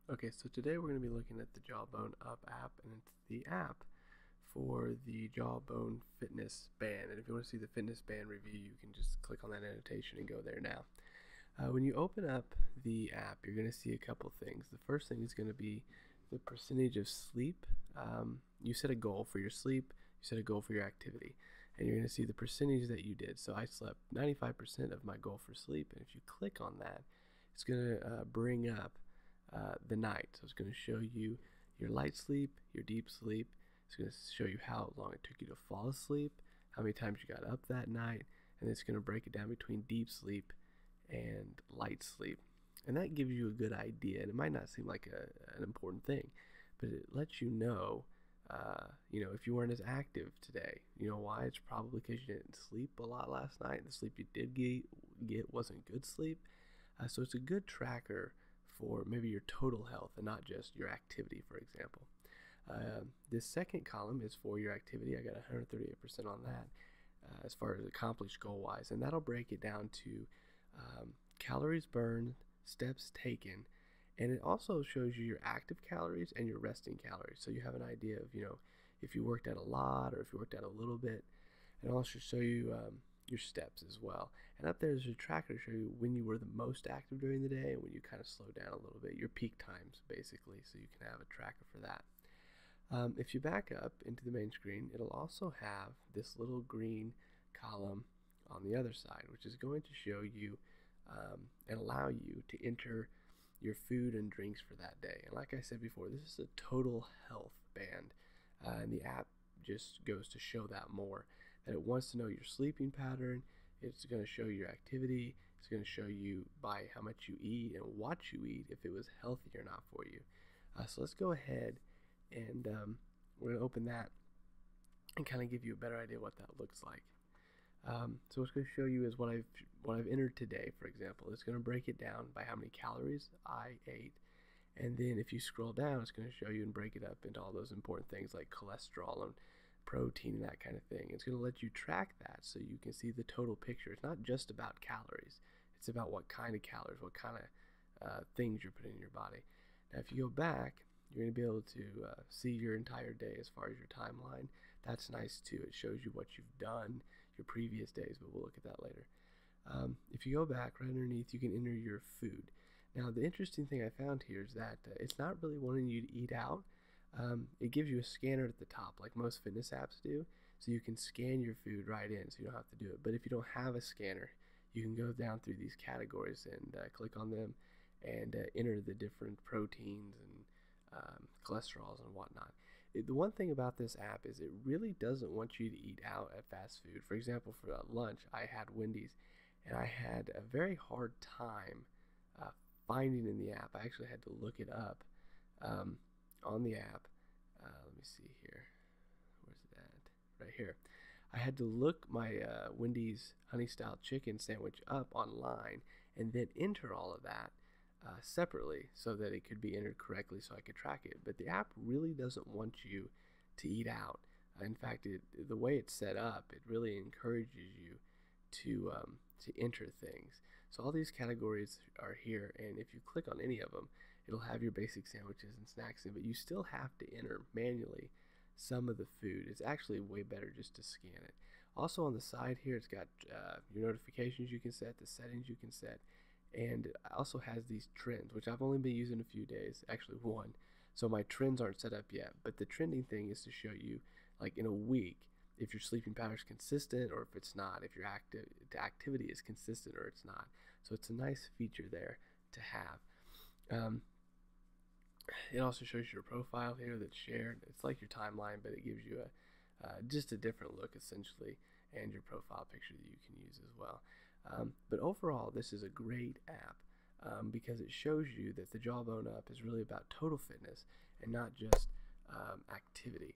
Okay, so today we're going to be looking at the Jawbone Up app, and it's the app for the Jawbone Fitness Band. And if you want to see the fitness band review, you can just click on that annotation and go there now. When you open up the app, you're going to see a couple things. The first thing is going to be the percentage of sleep. You set a goal for your sleep, you set a goal for your activity, and you're going to see the percentage that you did. So I slept 95% of my goal for sleep, and if you click on that, it's going to bring up the night. So it's going to show you your light sleep, your deep sleep. It's going to show you how long it took you to fall asleep, how many times you got up that night, and it's going to break it down between deep sleep and light sleep. And that gives you a good idea, and it might not seem like an important thing, but it lets you know, if you weren't as active today. You know why? It's probably because you didn't sleep a lot last night. The sleep you did get wasn't good sleep. So it's a good tracker for maybe your total health and not just your activity, for example. This second column is for your activity. I got 138% on that as far as accomplished goal-wise, and that'll break it down to calories burned, steps taken, and it also shows you your active calories and your resting calories, so you have an idea of if you worked out a lot or if you worked out a little bit. And I'll also show you your steps as well. And up there's a tracker to show you when you were the most active during the day and when you kind of slow down a little bit, your peak times basically, so you can have a tracker for that. If you back up into the main screen, it'll also have this little green column on the other side, which is going to show you and allow you to enter your food and drinks for that day. And like I said before, this is a total health band, and the app just goes to show that more, that it wants to know your sleeping pattern. It's going to show your activity. It's going to show you by how much you eat and what you eat if it was healthy or not for you. So let's go ahead and we're going to open that and kind of give you a better idea what that looks like. So what's going to show you is what I've entered today, for example. It's going to break it down by how many calories I ate. And then if you scroll down, it's going to show you and break it up into all those important things like cholesterol and protein and that kind of thing. It's going to let you track that so you can see the total picture. It's not just about calories. It's about what kind of calories, what kind of things you're putting in your body. Now, if you go back, you're going to be able to see your entire day as far as your timeline. That's nice too. It shows you what you've done your previous days, but we'll look at that later. If you go back right underneath, you can enter your food. Now, the interesting thing I found here is that it's not really wanting you to eat out. It gives you a scanner at the top, like most fitness apps do, so you can scan your food right in, so you don't have to do it. But if you don't have a scanner, you can go down through these categories and click on them and enter the different proteins and cholesterols and whatnot. The one thing about this app is it really doesn't want you to eat out at fast food. For example, for lunch, I had Wendy's, and I had a very hard time finding in the app. I actually had to look it up on the app. Let me see here. Where's that? Right here. I had to look my Wendy's honey style chicken sandwich up online and then enter all of that separately so that it could be entered correctly so I could track it. But the app really doesn't want you to eat out. In fact, the way it's set up, it really encourages you to enter things. So all these categories are here, and if you click on any of them, it'll have your basic sandwiches and snacks in, but you still have to enter manually some of the food. It's actually way better just to scan it. Also on the side here, it's got your notifications you can set, the settings you can set, and it also has these trends, which I've only been using a few days, actually one. So my trends aren't set up yet, but the trending thing is to show you, like in a week, if your sleeping pattern is consistent or if it's not, if your activity is consistent or it's not. So it's a nice feature there to have. It also shows your profile here that's shared. It's like your timeline, but it gives you just a different look essentially, and your profile picture that you can use as well. But overall, this is a great app because it shows you that the Jawbone Up is really about total fitness and not just activity.